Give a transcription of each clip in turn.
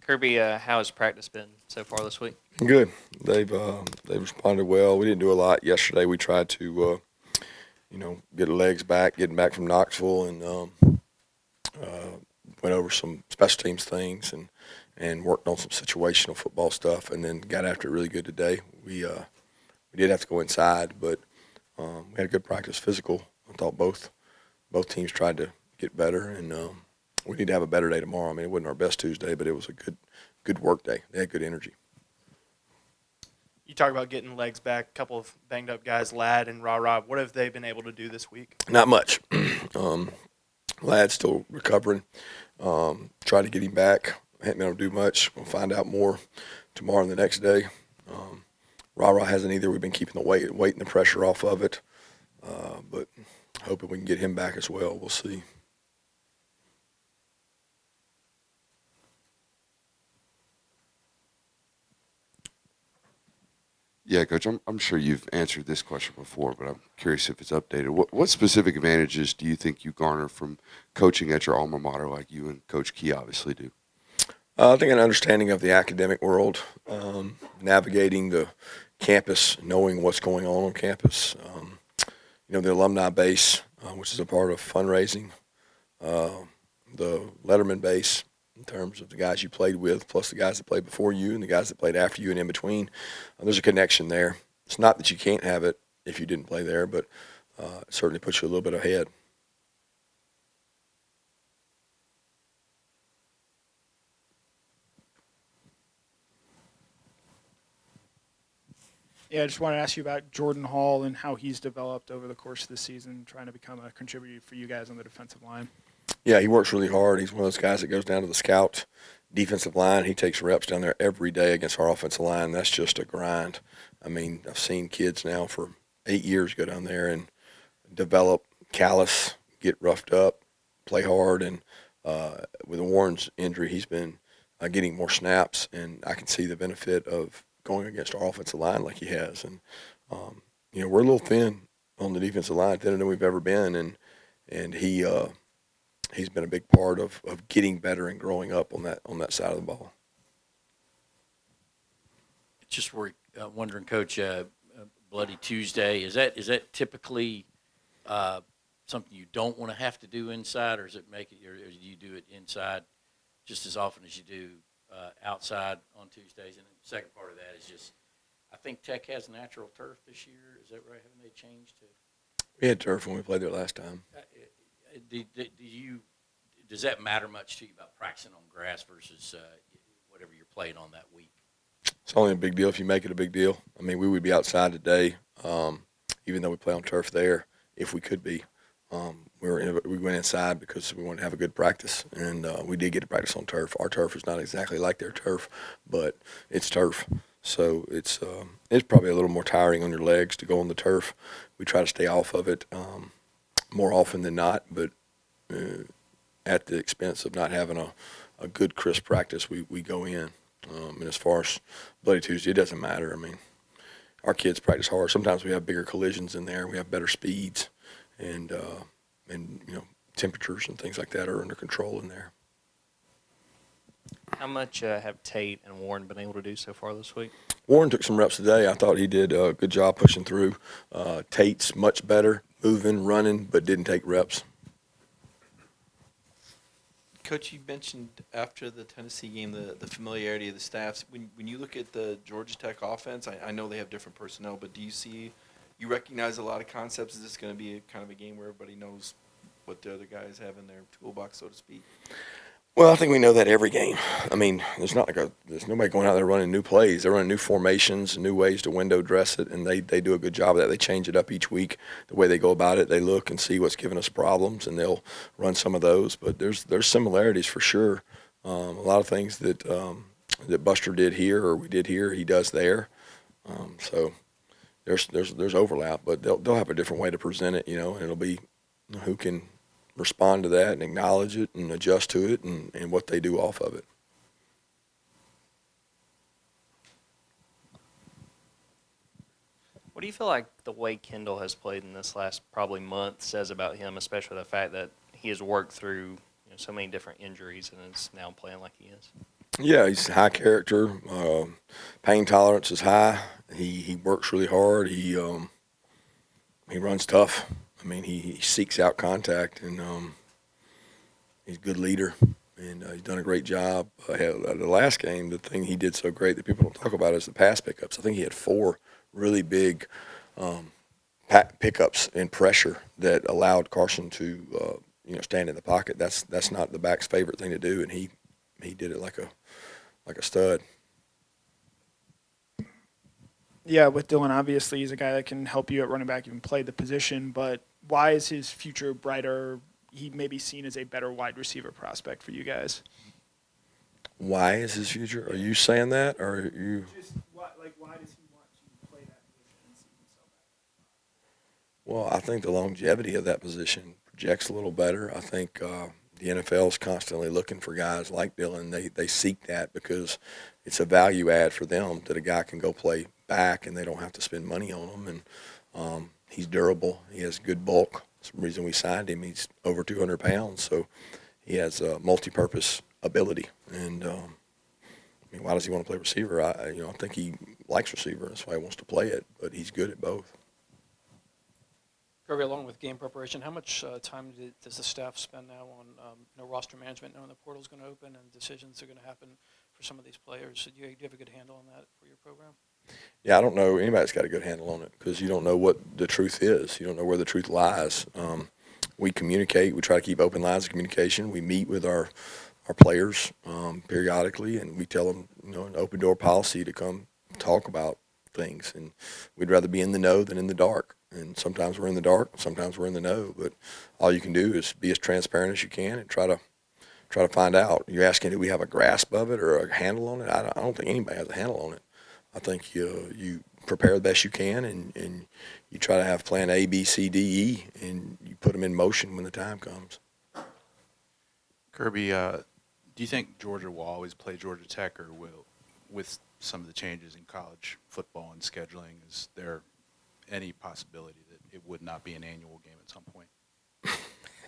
Kirby, how has practice been so far this week? Good. They've responded well. We didn't do a lot yesterday. We tried to get legs back, getting back from Knoxville, and went over some special teams things and worked on some situational football stuff, and then got after it really good today. We did have to go inside, but we had a good practice physical. I thought both teams tried to get better, and we need to have a better day tomorrow. I mean, it wasn't our best Tuesday, but it was a good work day. They had good energy. You talk about getting legs back, a couple of banged up guys, Ladd and Rah. What have they been able to do this week? Not much. Lad's still recovering. Try to get him back. Haven't been able to do much. We'll find out more tomorrow and the next day. Rah hasn't either. We've been keeping the weight and the pressure off of it. But hoping we can get him back as well. We'll see. Yeah, Coach, I'm sure you've answered this question before, but I'm curious if it's updated. What specific advantages do you think you garner from coaching at your alma mater like you and Coach Key obviously do? I think an understanding of the academic world, navigating the campus, knowing what's going on campus, the alumni base, which is a part of fundraising, the Letterman base in terms of the guys you played with, plus the guys that played before you and the guys that played after you and in between. There's a connection there. It's not that you can't have it if you didn't play there, but it certainly puts you a little bit ahead. Yeah, I just want to ask you about Jordan Hall and how he's developed over the course of the season, trying to become a contributor for you guys on the defensive line. Yeah, he works really hard. He's one of those guys that goes down to the scout defensive line. He takes reps down there every day against our offensive line. That's just a grind. I mean, I've seen kids now for 8 years go down there and develop callous, get roughed up, play hard. And with Warren's injury, he's been getting more snaps, and I can see the benefit of going against our offensive line like he has. And, we're a little thin on the defensive line, thinner than we've ever been. And he's been a big part of getting better and growing up on that side of the ball. Just wondering, Coach, Bloody Tuesday, is that typically something you don't want to have to do inside, or does it make it, or do you do it inside just as often as you do outside on Tuesdays? And the second part of that is just, I think Tech has natural turf this year. Is that right? Haven't they changed to? We had turf when we played there last time. Does that matter much to you about practicing on grass versus whatever you're playing on that week? It's only a big deal if you make it a big deal. I mean, we would be outside today, even though we play on turf there, if we could be. We went inside because we wanted to have a good practice, and we did get to practice on turf. Our turf is not exactly like their turf, but it's turf. So it's probably a little more tiring on your legs to go on the turf. We try to stay off of it more often than not, but at the expense of not having a good, crisp practice, we go in. And as far as Bloody Tuesday, it doesn't matter. I mean, our kids practice hard. Sometimes we have bigger collisions in there. We have better speeds, and temperatures and things like that are under control in there. How much have Tate and Warren been able to do so far this week? Warren took some reps today. I thought he did a good job pushing through. Tate's much better, moving, running, but didn't take reps. Coach, you mentioned after the Tennessee game the familiarity of the staffs. When you look at the Georgia Tech offense, I know they have different personnel, but do you recognize a lot of concepts? Is this going to be kind of a game where everybody knows what the other guys have in their toolbox, so to speak? Well, I think we know that every game. I mean, there's nobody going out there running new plays. They're running new formations, new ways to window dress it, and they do a good job of that. They change it up each week. The way they go about it, they look and see what's giving us problems, and they'll run some of those. But there's similarities for sure. A lot of things that Buster did here or we did here, he does there. So there's overlap, but they'll have a different way to present it, and it'll be who can respond to that and acknowledge it and adjust to it and what they do off of it. What do you feel like the way Kendall has played in this last probably month says about him, especially the fact that he has worked through so many different injuries and is now playing like he is? Yeah, he's high character. Pain tolerance is high. He works really hard. He runs tough. I mean, he seeks out contact, and he's a good leader. And he's done a great job. The last game, the thing he did so great that people don't talk about is the pass pickups. I think he had 4 really big pickups and pressure that allowed Carson to stand in the pocket. That's not the back's favorite thing to do, and he did it like a stud. Yeah, with Dylan, obviously he's a guy that can help you at running back, even play the position. But why is his future brighter? He may be seen as a better wide receiver prospect for you guys. Why is his future? Are you saying that, or are you? Just why does he want to play that position and see himself at that spot? Well, I think the longevity of that position projects a little better. I think the NFL is constantly looking for guys like Dylan. They seek that because it's a value add for them that a guy can go play back and they don't have to spend money on him. And he's durable. He has good bulk. That's the reason we signed him. He's over 200 pounds, so he has multi-purpose ability. And I mean, why does he want to play receiver? I think he likes receiver. That's why he wants to play it. But he's good at both. Kirby, along with game preparation, how much time does the staff spend now on roster management, knowing the portal's going to open and decisions are going to happen for some of these players? Do you have a good handle on that for your program? Yeah, I don't know. Anybody's got a good handle on it because you don't know what the truth is. You don't know where the truth lies. We communicate. We try to keep open lines of communication. We meet with our players periodically, and we tell them, an open door policy to come talk about things. And we'd rather be in the know than in the dark. And sometimes we're in the dark, sometimes we're in the know. But all you can do is be as transparent as you can and try to find out. You're asking, do we have a grasp of it or a handle on it? I don't think anybody has a handle on it. I think you prepare the best you can, and you try to have plan A, B, C, D, E, and you put them in motion when the time comes. Kirby, do you think Georgia will always play Georgia Tech, or will, with some of the changes in college football and scheduling, is there any possibility that it would not be an annual game at some point?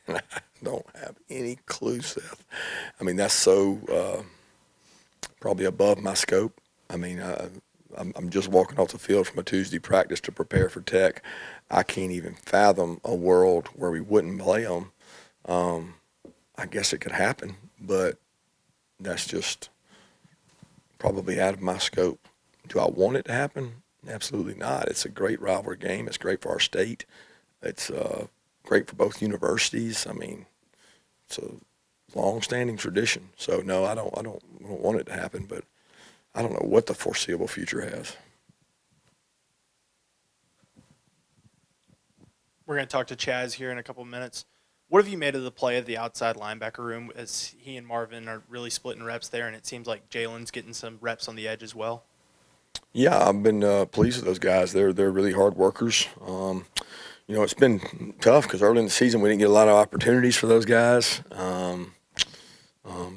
I don't have any clue, Seth. I mean, that's so probably above my scope. I mean, I'm just walking off the field from a Tuesday practice to prepare for Tech. I can't even fathom a world where we wouldn't play them. I guess it could happen, but that's just probably out of my scope. Do I want it to happen? Absolutely not. It's a great rivalry game. It's great for our state. It's great for both universities. I mean, it's a long-standing tradition. So no, I don't want it to happen, but I don't know what the foreseeable future has. We're going to talk to Chaz here in a couple of minutes. What have you made of the play of the outside linebacker room as he and Marvin are really splitting reps there, and it seems like Jalen's getting some reps on the edge as well? Yeah, I've been pleased with those guys. They're really hard workers. It's been tough because early in the season we didn't get a lot of opportunities for those guys.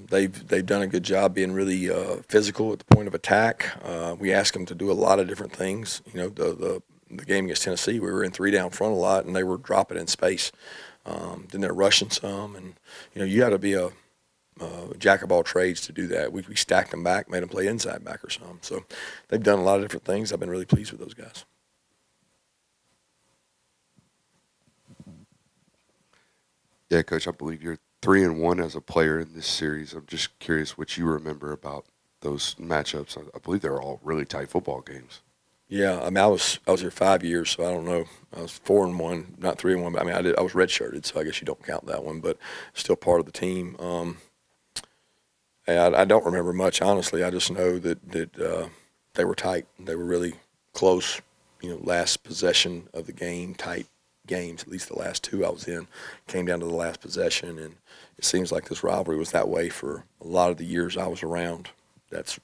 They've done a good job being really physical at the point of attack. We asked them to do a lot of different things. The game against Tennessee, we were in 3 down front a lot, and they were dropping in space. Then they're rushing some, and you got to be a jack of all trades to do that. We stacked them back, made them play inside back or some. So they've done a lot of different things. I've been really pleased with those guys. Yeah, Coach, I believe you're 3-1 as a player in this series. I'm just curious what you remember about those matchups. I believe they're all really tight football games. Yeah, I mean, I was here 5 years, so I don't know. I was 4-1, not 3-1. But I mean, I was redshirted, so I guess you don't count that one, but still part of the team. And I don't remember much, honestly. I just know that they were tight. They were really close. Last possession of the game, tight games. At least the last 2 I was in came down to the last possession, and it seems like this rivalry was that way for a lot of the years I was around. That's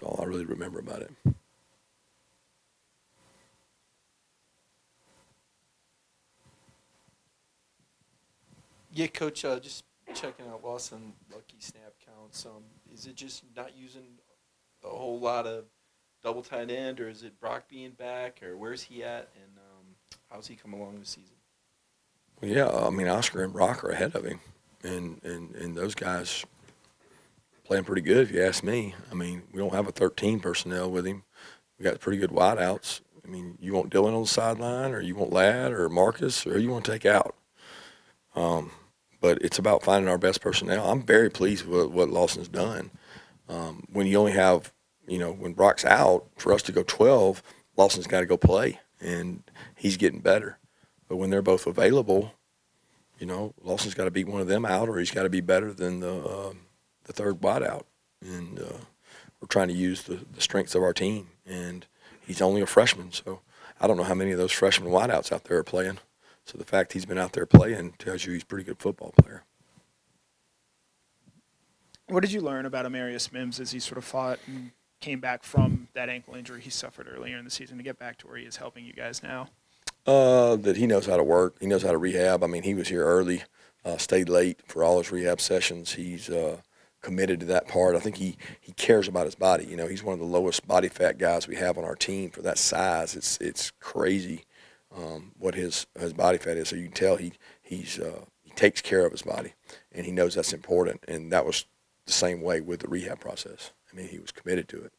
all I really remember about it. Yeah, Coach, just checking out loss and lucky snap counts. Is it just not using a whole lot of double tight end, or is it Brock being back, or where's he at, and how's he come along this season? Well, yeah, I mean, Oscar and Brock are ahead of him, and those guys playing pretty good if you ask me. I mean, we don't have a 13 personnel with him. We got pretty good wideouts. I mean, you want Dylan on the sideline, or you want Ladd or Marcus, or you want to take out. But it's about finding our best personnel. I'm very pleased with what Lawson's done. When you only have, when Brock's out, for us to go 12, Lawson's got to go play, and he's getting better. But when they're both available, Lawson's got to beat one of them out, or he's got to be better than the third wideout. And we're trying to use the strengths of our team. And he's only a freshman, so I don't know how many of those freshman wideouts out there are playing. So the fact he's been out there playing tells you he's a pretty good football player. What did you learn about Amarius Mims as he sort of fought and came back from that ankle injury he suffered earlier in the season to get back to where he is helping you guys now? That he knows how to work. He knows how to rehab. I mean, he was here early, stayed late for all his rehab sessions. He's committed to that part. I think he cares about his body. He's one of the lowest body fat guys we have on our team for that size. It's crazy what his body fat is. So you can tell he takes care of his body, and he knows that's important. And that was the same way with the rehab process. I mean, he was committed to it.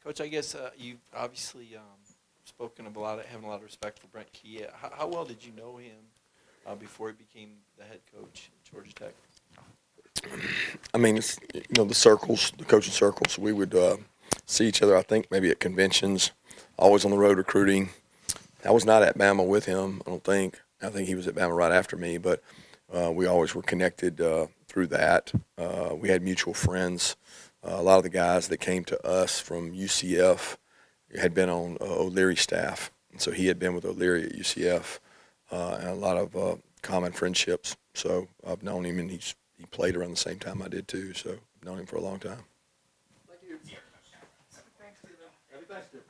Coach, I guess you've obviously spoken of having a lot of respect for Brent Key. How well did you know him before he became the head coach at Georgia Tech? I mean, it's the circles, the coaching circles. We would see each other, I think, maybe at conventions, always on the road recruiting. I was not at Bama with him, I don't think. I think he was at Bama right after me, but we always were connected through that. We had mutual friends. A lot of the guys that came to us from UCF had been on O'Leary's staff, and so he had been with O'Leary at UCF, and a lot of common friendships. So I've known him, and he played around the same time I did too. So I've known him for a long time. Thank you. Thanks, Stephen. Happy Thanksgiving.